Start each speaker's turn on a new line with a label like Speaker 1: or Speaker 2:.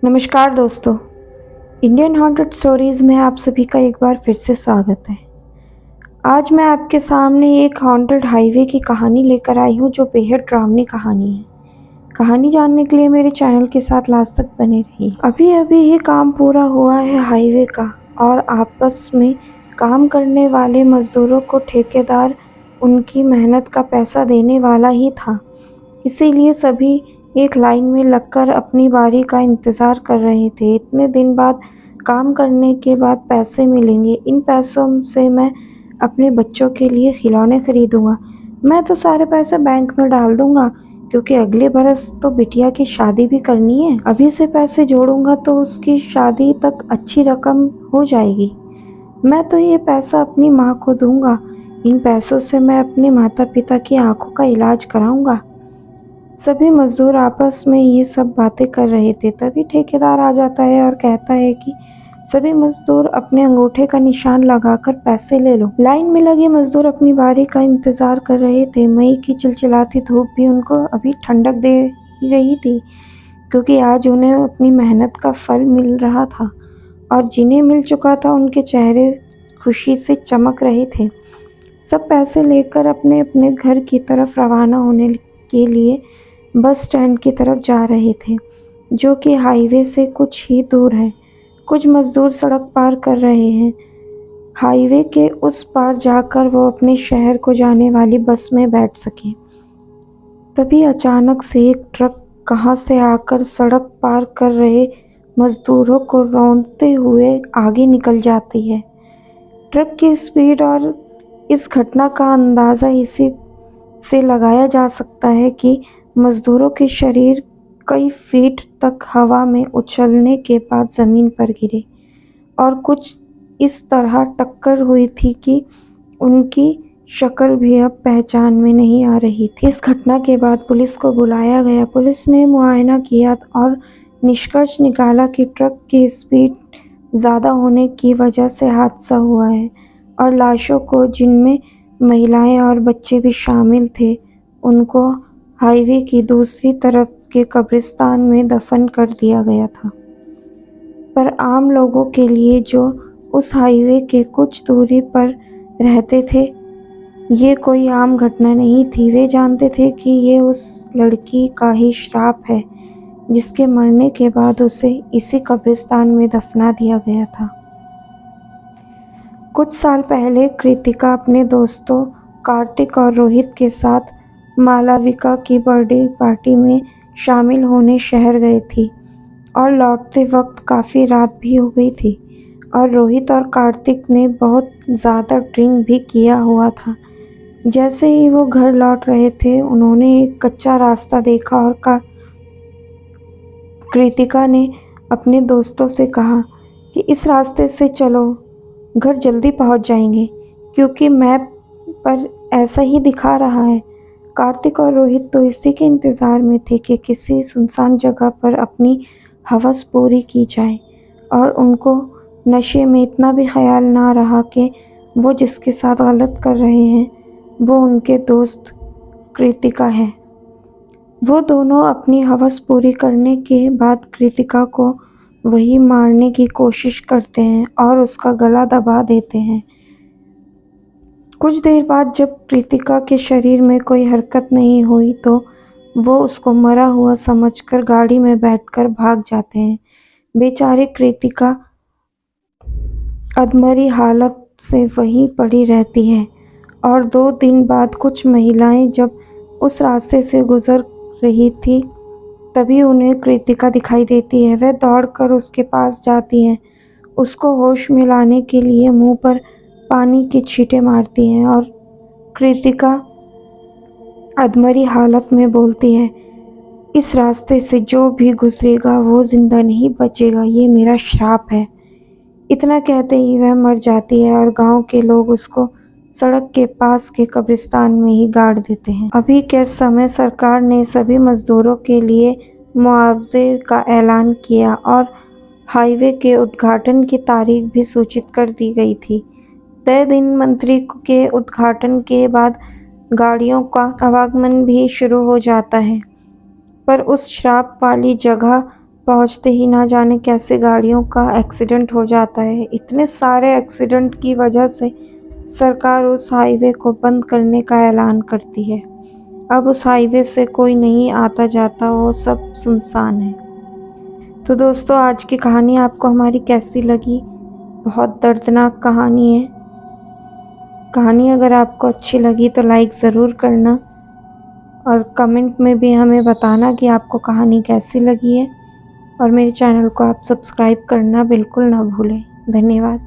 Speaker 1: नमस्कार दोस्तों, Indian haunted stories में आप सभी का एक बार फिर से स्वागत है। आज मैं आपके सामने एक हॉन्टेड हाईवे की कहानी लेकर आई हूँ जो बेहद डरावनी कहानी है। कहानी जानने के लिए मेरे चैनल के साथ लास्ट तक बने रहिए। अभी अभी ही काम पूरा हुआ है हाईवे का और आपस में काम करने वाले मजदूरों को ठेकेदार उनकी मेहनत का पैसा देने वाला ही था, इसीलिए सभी एक लाइन में लगकर अपनी बारी का इंतज़ार कर रहे थे। इतने दिन बाद काम करने के बाद पैसे मिलेंगे, इन पैसों से मैं अपने बच्चों के लिए खिलौने खरीदूंगा। मैं तो सारे पैसे बैंक में डाल दूंगा क्योंकि अगले बरस तो बिटिया की शादी भी करनी है। अभी से पैसे जोड़ूंगा तो उसकी शादी तक अच्छी रकम हो जाएगी। मैं तो ये पैसा अपनी माँ को दूंगा। इन पैसों से मैं अपने माता पिता की आंखों का इलाज कराऊंगा। सभी मजदूर आपस में ये सब बातें कर रहे थे। तभी ठेकेदार आ जाता है और कहता है कि सभी मजदूर अपने अंगूठे का निशान लगाकर पैसे ले लो। लाइन में लगे मजदूर अपनी बारी का इंतजार कर रहे थे। मई की चिलचिलाती धूप भी उनको अभी ठंडक दे ही रही थी क्योंकि आज उन्हें अपनी मेहनत का फल मिल रहा था और जिन्हें मिल चुका था उनके चेहरे खुशी से चमक रहे थे। सब पैसे लेकर अपने अपने घर की तरफ रवाना होने के लिए बस स्टैंड की तरफ जा रहे थे, जो कि हाईवे से कुछ ही दूर है। कुछ मजदूर सड़क पार कर रहे हैं। हाईवे के उस पार जाकर वो अपने शहर को जाने वाली बस में बैठ सके। तभी अचानक से एक ट्रक कहां से आकर सड़क पार कर रहे मजदूरों को रौंदते हुए आगे निकल जाती है। ट्रक की स्पीड और इस घटना का अंदाज़ा इसी से लगाया जा सकता है कि मजदूरों के शरीर कई फीट तक हवा में उछलने के बाद ज़मीन पर गिरे और कुछ इस तरह टक्कर हुई थी कि उनकी शक्ल भी अब पहचान में नहीं आ रही थी। इस घटना के बाद पुलिस को बुलाया गया। पुलिस ने मुआयना किया और निष्कर्ष निकाला कि ट्रक की स्पीड ज़्यादा होने की वजह से हादसा हुआ है और लाशों को, जिनमें महिलाएं और बच्चे भी शामिल थे, उनको हाईवे की दूसरी तरफ के कब्रिस्तान में दफन कर दिया गया था। पर आम लोगों के लिए जो उस हाईवे के कुछ दूरी पर रहते थे, ये कोई आम घटना नहीं थी। वे जानते थे कि ये उस लड़की का ही श्राप है जिसके मरने के बाद उसे इसी कब्रिस्तान में दफना दिया गया था। कुछ साल पहले कृतिका अपने दोस्तों कार्तिक और रोहित के साथ मालविका की बर्थडे पार्टी में शामिल होने शहर गई थी और लौटते वक्त काफ़ी रात भी हो गई थी और रोहित और कार्तिक ने बहुत ज़्यादा ड्रिंक भी किया हुआ था। जैसे ही वो घर लौट रहे थे, उन्होंने एक कच्चा रास्ता देखा और कृतिका ने अपने दोस्तों से कहा कि इस रास्ते से चलो, घर जल्दी पहुंच जाएंगे क्योंकि मैप पर ऐसा ही दिखा रहा है। कार्तिक और रोहित तो इसी के इंतज़ार में थे कि किसी सुनसान जगह पर अपनी हवस पूरी की जाए और उनको नशे में इतना भी ख्याल ना रहा कि वो जिसके साथ गलत कर रहे हैं वो उनके दोस्त कृतिका है। वो दोनों अपनी हवस पूरी करने के बाद कृतिका को वही मारने की कोशिश करते हैं और उसका गला दबा देते हैं। कुछ देर बाद जब कृतिका के शरीर में कोई हरकत नहीं हुई तो वो उसको मरा हुआ समझकर गाड़ी में बैठकर भाग जाते हैं। बेचारी कृतिका अधमरी हालत से वहीं पड़ी रहती है और 2 दिन बाद कुछ महिलाएं जब उस रास्ते से गुजर रही थी तभी उन्हें कृतिका दिखाई देती है। वह दौड़कर उसके पास जाती हैं, उसको होश में लाने के लिए मुंह पर पानी के छींटे मारती हैं और कृतिका अधमरी हालत में बोलती है, इस रास्ते से जो भी गुजरेगा वो जिंदा नहीं बचेगा, ये मेरा श्राप है। इतना कहते ही वह मर जाती है और गांव के लोग उसको सड़क के पास के कब्रिस्तान में ही गाड़ देते हैं। अभी के समय सरकार ने सभी मजदूरों के लिए मुआवजे का ऐलान किया और हाईवे के उद्घाटन की तारीख भी सूचित कर दी गई थी। तय दिन मंत्री के उद्घाटन के बाद गाड़ियों का आवागमन भी शुरू हो जाता है, पर उस श्राप वाली जगह पहुंचते ही ना जाने कैसे गाड़ियों का एक्सीडेंट हो जाता है। इतने सारे एक्सीडेंट की वजह से सरकार उस हाईवे को बंद करने का ऐलान करती है। अब उस हाईवे से कोई नहीं आता जाता, वो सब सुनसान है। तो दोस्तों, आज की कहानी आपको हमारी कैसी लगी? बहुत दर्दनाक कहानी है। कहानी अगर आपको अच्छी लगी तो लाइक ज़रूर करना और कमेंट में भी हमें बताना कि आपको कहानी कैसी लगी है। और मेरे चैनल को आप सब्सक्राइब करना बिल्कुल ना भूलें। धन्यवाद।